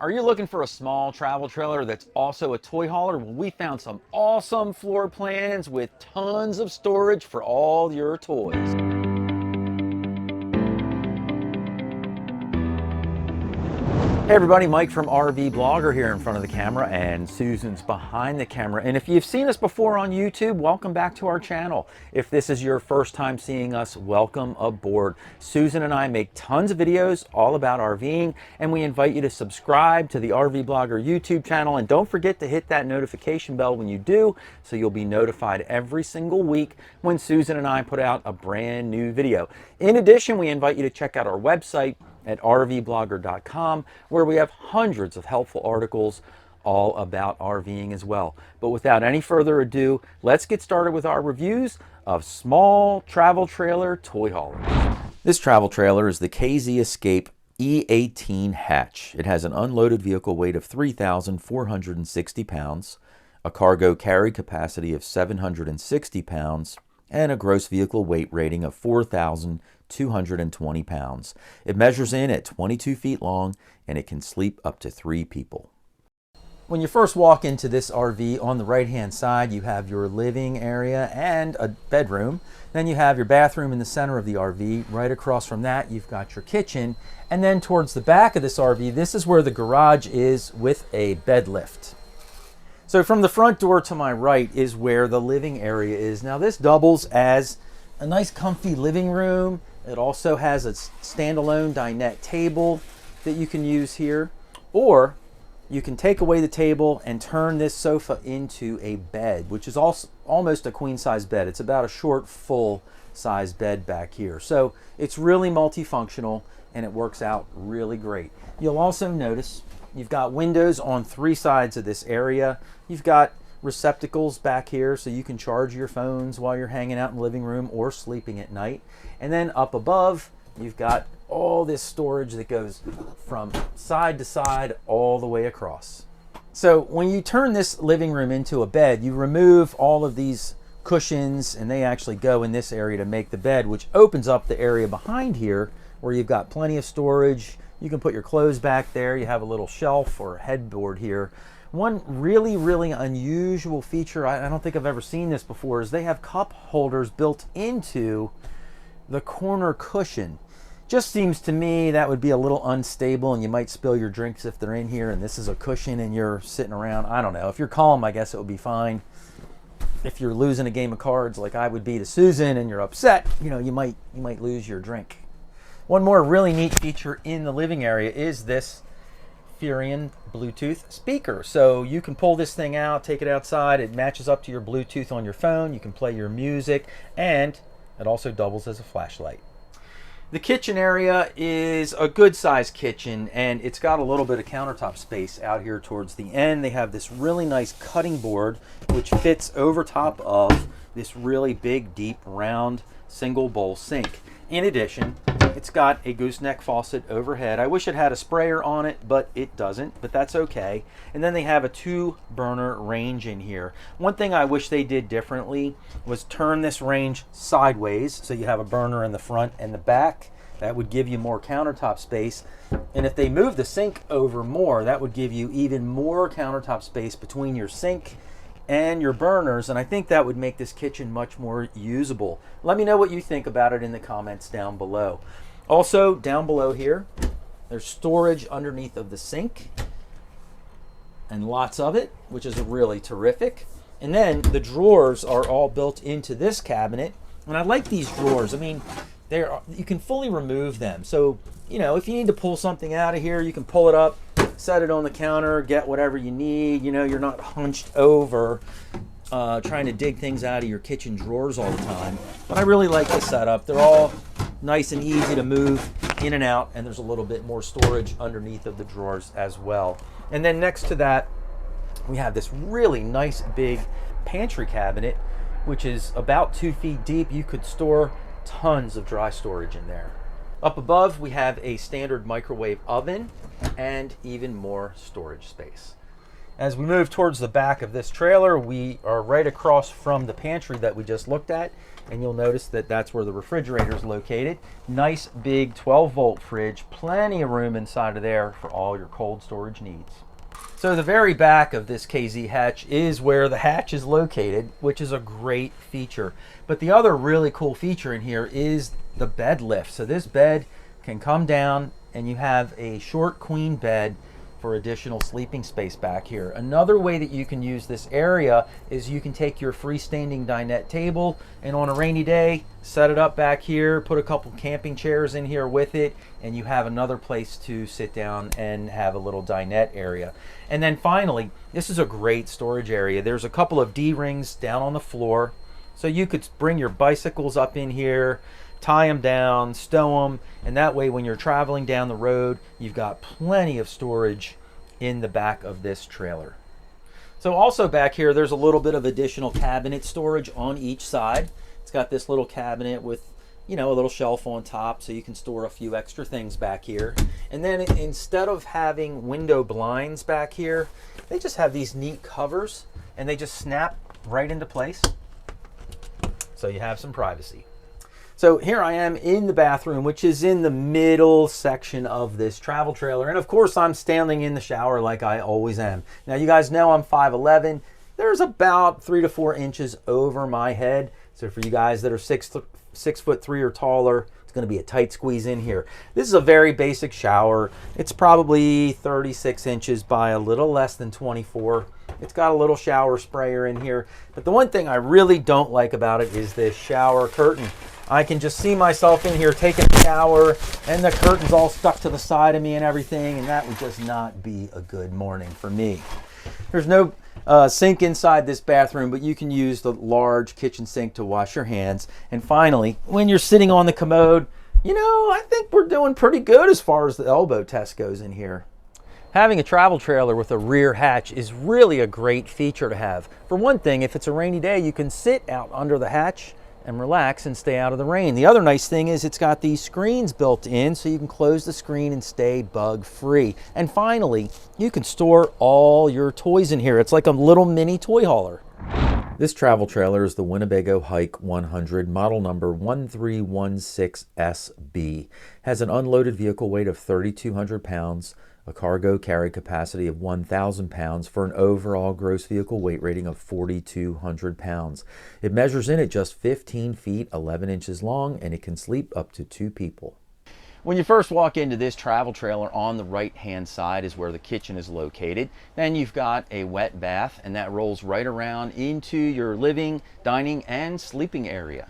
Are you looking for a small travel trailer that's also a toy hauler? Well, we found some awesome floor plans with tons of storage for all your toys. Hey everybody, Mike from RVBlogger here in front of the camera, and Susan's behind the camera. And if you've seen us before on YouTube, welcome back to our channel. If this is your first time seeing us, welcome aboard. Susan and I make tons of videos all about RVing, and we invite you to subscribe to the RVBlogger YouTube channel. And don't forget to hit that notification bell when you do, so you'll be notified every single week when Susan and I put out a brand new video. In addition, we invite you to check out our website at RVblogger.com, where we have hundreds of helpful articles all about RVing as well. But without any further ado, let's get started with our reviews of small travel trailer toy haulers. This travel trailer is the RV Escape E18 Hatch. It has an unloaded vehicle weight of 3,460 pounds, a cargo carry capacity of 760 pounds, and a gross vehicle weight rating of 4,220 pounds. It measures in at 22 feet long, and it can sleep up to 3 people. When you first walk into this RV, on the right-hand side, you have your living area and a bedroom. Then you have your bathroom in the center of the RV. Right across from that, you've got your kitchen. And then towards the back of this RV, this is where the garage is with a bed lift. So from the front door to my right is where the living area is. Now this doubles as a nice comfy living room. It also has a standalone dinette table that you can use here. Or you can take away the table and turn this sofa into a bed, which is also almost a queen size bed. It's about a short, full size bed back here. So it's really multifunctional and it works out really great. You'll also notice you've got windows on 3 sides of this area. You've got receptacles back here so you can charge your phones while you're hanging out in the living room or sleeping at night. And then up above, you've got all this storage that goes from side to side all the way across. So when you turn this living room into a bed, you remove all of these cushions and they actually go in this area to make the bed, which opens up the area behind here where you've got plenty of storage. You can put your clothes back there. You have a little shelf or headboard here. One really unusual feature, I don't think I've ever seen this before, is they have cup holders built into the corner cushion. Just seems to me that would be a little unstable and you might spill your drinks if they're in here and this is a cushion and you're sitting around. I don't know. If you're calm, I guess it would be fine. If you're losing a game of cards like I would be to Susan and you're upset, you know, you might lose your drink. One more really neat feature in the living area is this Furion Bluetooth speaker. So you can pull this thing out, take it outside. It matches up to your Bluetooth on your phone. You can play your music and it also doubles as a flashlight. The kitchen area is a good sized kitchen and it's got a little bit of countertop space out here towards the end. They have this really nice cutting board which fits over top of this really big, deep, round single bowl sink. In addition, it's got a gooseneck faucet overhead. I wish it had a sprayer on it, but it doesn't, but that's okay. And then they have a 2-burner range in here. One thing I wish they did differently was turn this range sideways so you have a burner in the front and the back. That would give you more countertop space. And if they move the sink over more, that would give you even more countertop space between your sink and your burners, and I think that would make this kitchen much more usable. Let me know what you think about it in the comments down below. Also, down below here, there's storage underneath of the sink, and lots of it, which is really terrific. And then the drawers are all built into this cabinet, and I like these drawers. I mean, you can fully remove them. So, you know, if you need to pull something out of here, you can pull it up, set it on the counter, get whatever you need. You know, you're not hunched over trying to dig things out of your kitchen drawers all the time. But I really like the setup. They're all nice and easy to move in and out, and there's a little bit more storage underneath of the drawers as well. And then next to that, we have this really nice big pantry cabinet, which is about 2 feet deep. You could store tons of dry storage in there. Up above, we have a standard microwave oven and even more storage space. As we move towards the back of this trailer, we are right across from the pantry that we just looked at, and you'll notice that that's where the refrigerator is located. Nice big 12-volt fridge, plenty of room inside of there for all your cold storage needs. So the very back of this KZ hatch is where the hatch is located, which is a great feature. But the other really cool feature in here is the bed lift. So this bed can come down and you have a short queen bed for additional sleeping space back here. Another way that you can use this area is you can take your freestanding dinette table and on a rainy day, set it up back here, put a couple camping chairs in here with it, and you have another place to sit down and have a little dinette area. And then finally, this is a great storage area. There's a couple of D-rings down on the floor, so you could bring your bicycles up in here, tie them down, stow them, and that way when you're traveling down the road, you've got plenty of storage in the back of this trailer. So also back here, there's a little bit of additional cabinet storage on each side. It's got this little cabinet with, you know, a little shelf on top so you can store a few extra things back here. And then instead of having window blinds back here, they just have these neat covers and they just snap right into place. So you have some privacy. So here I am in the bathroom, which is in the middle section of this travel trailer. And of course, I'm standing in the shower like I always am. Now, you guys know I'm 5'11". There's about 3 to 4 inches over my head. So for you guys that are 6'3" or taller, it's going to be a tight squeeze in here. This is a very basic shower. It's probably 36 inches by a little less than 24. It's got a little shower sprayer in here. But the one thing I really don't like about it is this shower curtain. I can just see myself in here taking a shower and the curtain's all stuck to the side of me and everything, and that would just not be a good morning for me. There's no sink inside this bathroom, but you can use the large kitchen sink to wash your hands. And finally, when you're sitting on the commode, you know, I think we're doing pretty good as far as the elbow test goes in here. Having a travel trailer with a rear hatch is really a great feature to have. For one thing, if it's a rainy day, you can sit out under the hatch and relax and stay out of the rain. The other nice thing is it's got these screens built in so you can close the screen and stay bug free. And finally, you can store all your toys in here. It's like a little mini toy hauler. This travel trailer is the Winnebago Hike 100, model number 1316SB. Has an unloaded vehicle weight of 3,200 pounds, a cargo carry capacity of 1,000 pounds for an overall gross vehicle weight rating of 4,200 pounds. It measures in at just 15 feet, 11 inches long, and it can sleep up to 2 people. When you first walk into this travel trailer, on the right-hand side is where the kitchen is located. Then you've got a wet bath, and that rolls right around into your living, dining, and sleeping area.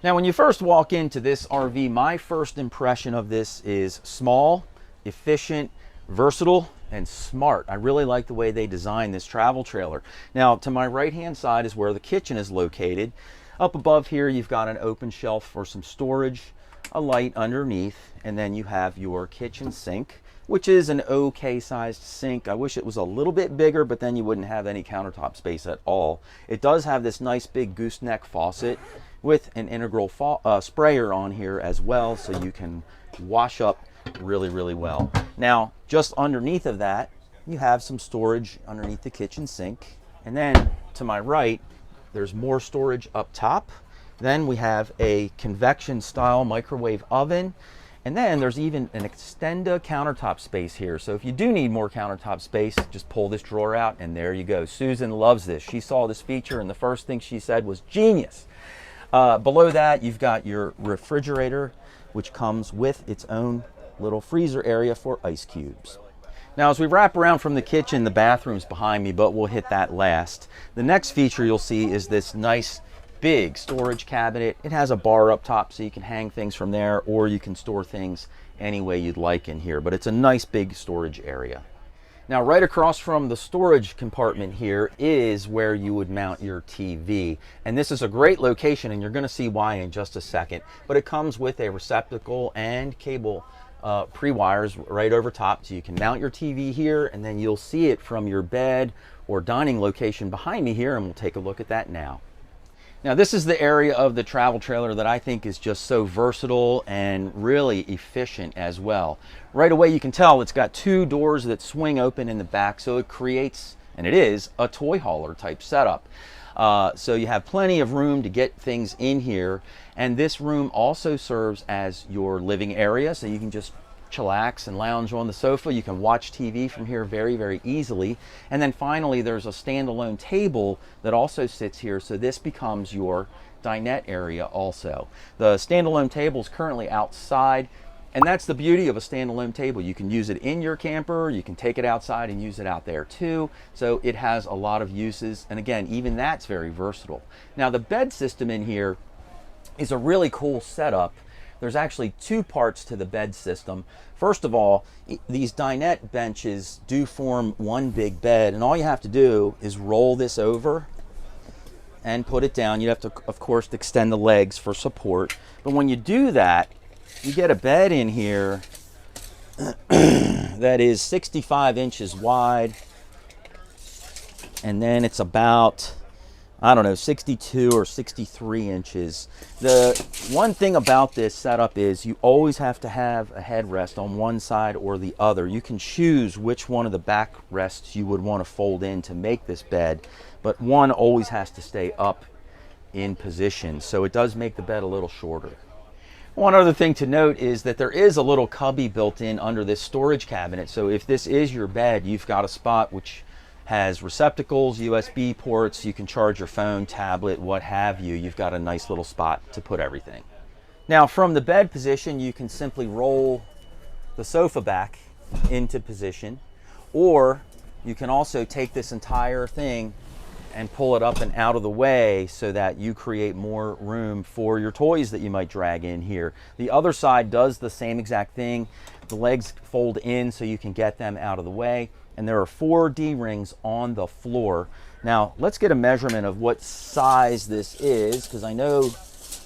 Now, when you first walk into this RV, my first impression of this is small, efficient, versatile, and smart. I really like the way they designed this travel trailer. Now, to my right-hand side is where the kitchen is located. Up above here, you've got an open shelf for some storage, a light underneath, and then you have your kitchen sink, which is an okay sized sink. I wish it was a little bit bigger, but then you wouldn't have any countertop space at all. It does have this nice big gooseneck faucet with an integral sprayer on here as well, so you can wash up really well. Now, just underneath of that, you have some storage underneath the kitchen sink. And then to my right, there's more storage up top. Then we have a convection style microwave oven. And then there's even an extenda countertop space here. So if you do need more countertop space, just pull this drawer out and there you go. Susan loves this. She saw this feature and the first thing she said was genius. Below that, you've got your refrigerator, which comes with its own little freezer area for ice cubes. Now, as we wrap around from the kitchen, the bathroom's behind me, but we'll hit that last. The next feature you'll see is this nice big storage cabinet. It has a bar up top so you can hang things from there, or you can store things any way you'd like in here, but it's a nice big storage area. Now, right across from the storage compartment here is where you would mount your TV. And this is a great location, and you're going to see why in just a second. But it comes with a receptacle and cable pre-wires right over top, so you can mount your TV here, and then you'll see it from your bed or dining location behind me here, and we'll take a look at that now. Now, this is the area of the travel trailer that I think is just so versatile and really efficient as well. Right away, you can tell it's got two doors that swing open in the back, so it creates and it is a toy hauler type setup. So you have plenty of room to get things in here, and this room also serves as your living area, so you can just chillax and lounge on the sofa. You can watch TV from here very easily. And then finally, there's a standalone table that also sits here, so this becomes your dinette area also. The standalone table is currently outside, and that's the beauty of a standalone table. You can use it in your camper, you can take it outside and use it out there too. So it has a lot of uses, and again, even that's very versatile. Now the bed system in here is a really cool setup. There's actually two parts to the bed system. First of all, these dinette benches do form one big bed, and all you have to do is roll this over and put it down. You have to, of course, extend the legs for support. But when you do that, you get a bed in here that is 65 inches wide, and then it's about, I don't know, 62 or 63 inches. The one thing about this setup is you always have to have a headrest on one side or the other. You can choose which one of the back rests you would want to fold in to make this bed, but one always has to stay up in position. So it does make the bed a little shorter. One other thing to note is that there is a little cubby built in under this storage cabinet. So if this is your bed, you've got a spot which has receptacles, USB ports, you can charge your phone, tablet, what have you. You've got a nice little spot to put everything. Now from the bed position, you can simply roll the sofa back into position, or you can also take this entire thing and pull it up and out of the way so that you create more room for your toys that you might drag in here. The other side does the same exact thing. The legs fold in so you can get them out of the way. And there are 4 D-rings on the floor. Now, let's get a measurement of what size this is, because I know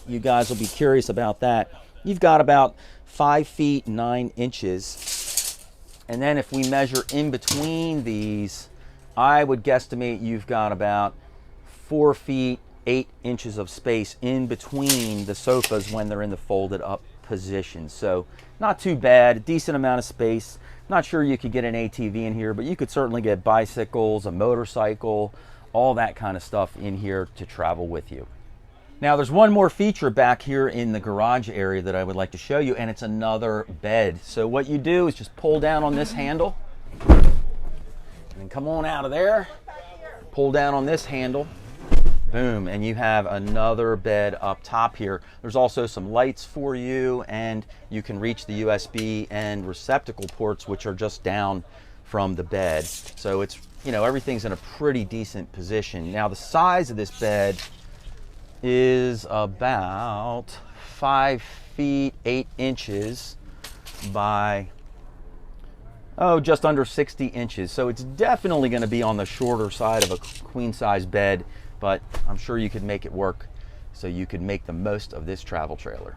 you guys will be curious about that. You've got about 5 feet 9 inches. And then if we measure in between these, I would guesstimate you've got about 4 feet 8 inches of space in between the sofas when they're in the folded up position. So not too bad, a decent amount of space. Not sure you could get an ATV in here, but you could certainly get bicycles, a motorcycle, all that kind of stuff in here to travel with you. Now there's one more feature back here in the garage area that I would like to show you, and it's another bed. So what you do is just pull down on this handle and come on out of there, pull down on this handle, boom, and you have another bed up top here. There's also some lights for you, and you can reach the USB and receptacle ports, which are just down from the bed. So it's, you know, everything's in a pretty decent position. Now the size of this bed is about 5 feet 8 inches by just under 60 inches. So it's definitely going to be on the shorter side of a queen size bed, but I'm sure you could make it work so you could make the most of this travel trailer.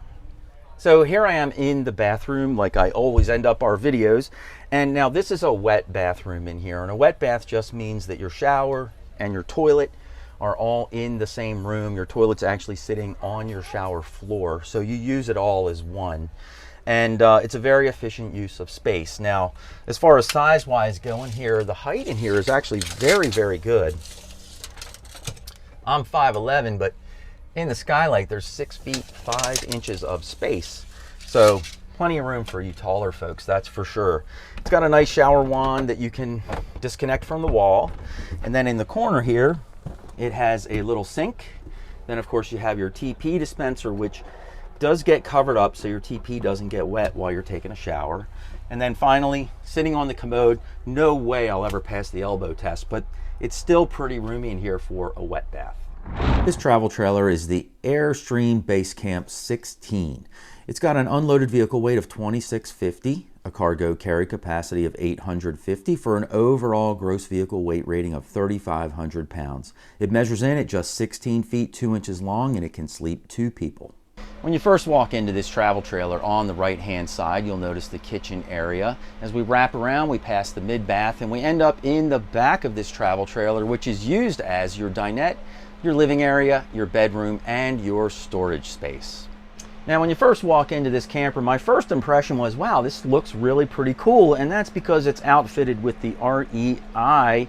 So here I am in the bathroom, like I always end up our videos. And now this is a wet bathroom in here. And a wet bath just means that your shower and your toilet are all in the same room. Your toilet's actually sitting on your shower floor, so you use it all as one. And it's a very efficient use of space. Now, as far as size-wise going here, the height in here is actually very good. I'm 5'11", but in the skylight, there's 6 feet 5 inches of space. So plenty of room for you taller folks, that's for sure. It's got a nice shower wand that you can disconnect from the wall. And then in the corner here, it has a little sink. Then of course you have your TP dispenser, which does get covered up so your TP doesn't get wet while you're taking a shower. And then finally, sitting on the commode, no way I'll ever pass the elbow test, but it's still pretty roomy in here for a wet bath. This travel trailer is the Airstream Basecamp 16. It's got an unloaded vehicle weight of 2650, a cargo carry capacity of 850 for an overall gross vehicle weight rating of 3,500 pounds. It measures in at just 16 feet 2 inches long, and it can sleep 2 people. When you first walk into this travel trailer, on the right hand side you'll notice the kitchen area. As we wrap around, we pass the mid bath and we end up in the back of this travel trailer, which is used as your dinette, your living area, your bedroom, and your storage space. Now when you first walk into this camper, my first impression was, wow, this looks really pretty cool, and that's because it's outfitted with the REI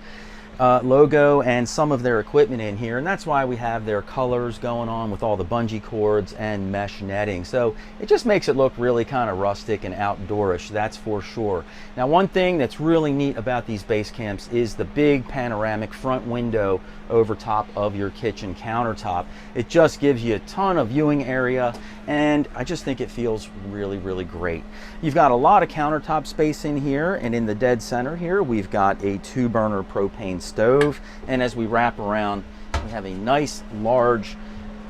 logo and some of their equipment in here, and that's why we have their colors going on with all the bungee cords and mesh netting. So it just makes it look really kind of rustic and outdoorish, that's for sure. Now, one thing that's really neat about these base camps is the big panoramic front window over top of your kitchen countertop. It just gives you a ton of viewing area, and I just think it feels really, really great. You've got a lot of countertop space in here, and in the dead center here, we've got a 2-burner propane stove, and as we wrap around, we have a nice large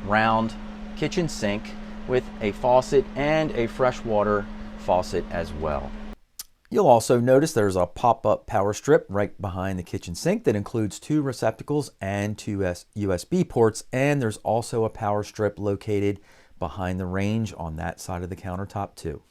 round kitchen sink with a faucet and a freshwater faucet as well. You'll also notice there's a pop-up power strip right behind the kitchen sink that includes 2 receptacles and 2 USB ports, and there's also a power strip located behind the range on that side of the countertop too.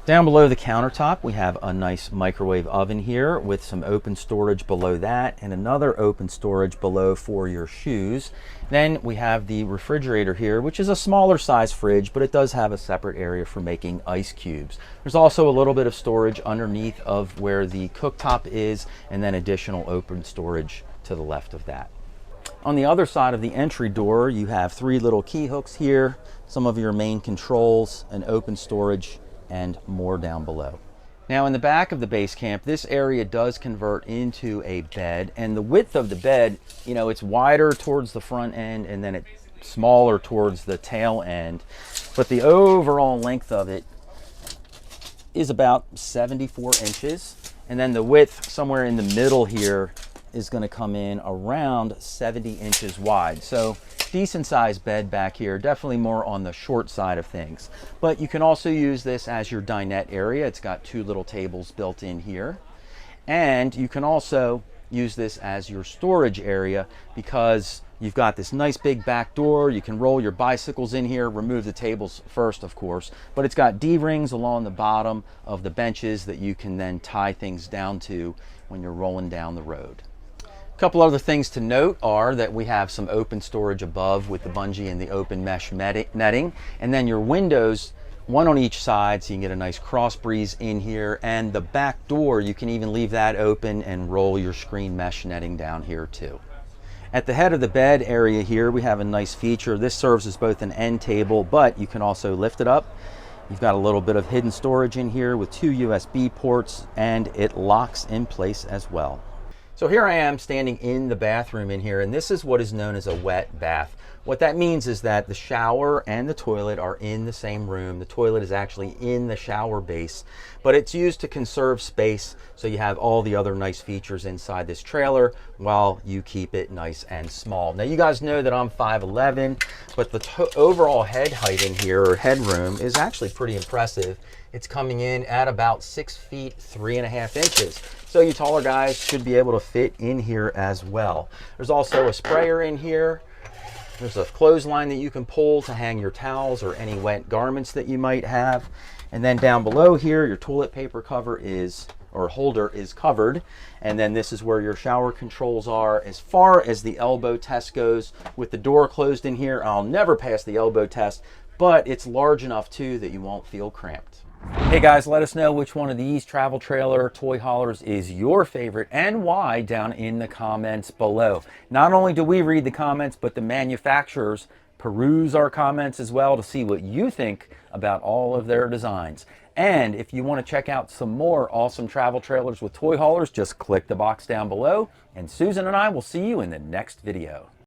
Down below the countertop, we have a nice microwave oven here with some open storage below that and another open storage below for your shoes. Then we have the refrigerator here, which is a smaller size fridge, but it does have a separate area for making ice cubes. There's also a little bit of storage underneath of where the cooktop is, and then additional open storage to the left of that. On the other side of the entry door, you have 3 little key hooks here, some of your main controls, and open storage, and more down below. Now, in the back of the base camp, this area does convert into a bed, and the width of the bed, you know, it's wider towards the front end and then it's smaller towards the tail end, but the overall length of it is about 74 inches, and then the width somewhere in the middle here is going to come in around 70 inches wide. So decent sized bed back here, definitely more on the short side of things. But you can also use this as your dinette area. It's got 2 little tables built in here. And you can also use this as your storage area because you've got this nice big back door. You can roll your bicycles in here, remove the tables first, of course, but it's got D-rings along the bottom of the benches that you can then tie things down to when you're rolling down the road. A couple other things to note are that we have some open storage above with the bungee and the open mesh netting, and then your windows, one on each side, so you can get a nice cross breeze in here, and the back door, you can even leave that open and roll your screen mesh netting down here too. At the head of the bed area here, we have a nice feature. This serves as both an end table, but you can also lift it up. You've got a little bit of hidden storage in here with 2 USB ports, and it locks in place as well. So here I am standing in the bathroom in here, and this is what is known as a wet bath. What that means is that the shower and the toilet are in the same room. The toilet is actually in the shower base, but it's used to conserve space, so you have all the other nice features inside this trailer while you keep it nice and small. Now, you guys know that I'm 5'11", but the overall head height in here, or headroom, is actually pretty impressive. It's coming in at about 6 feet 3.5 inches. So you taller guys should be able to fit in here as well. There's also a sprayer in here. There's a clothesline that you can pull to hang your towels or any wet garments that you might have. And then down below here, your toilet paper cover is, or holder is covered. And then this is where your shower controls are. As far as the elbow test goes, with the door closed in here, I'll never pass the elbow test, but it's large enough too that you won't feel cramped. Hey guys, let us know which one of these travel trailer toy haulers is your favorite and why down in the comments below. Not only do we read the comments, but the manufacturers peruse our comments as well to see what you think about all of their designs. And if you want to check out some more awesome travel trailers with toy haulers, just click the box down below, and Susan and I will see you in the next video.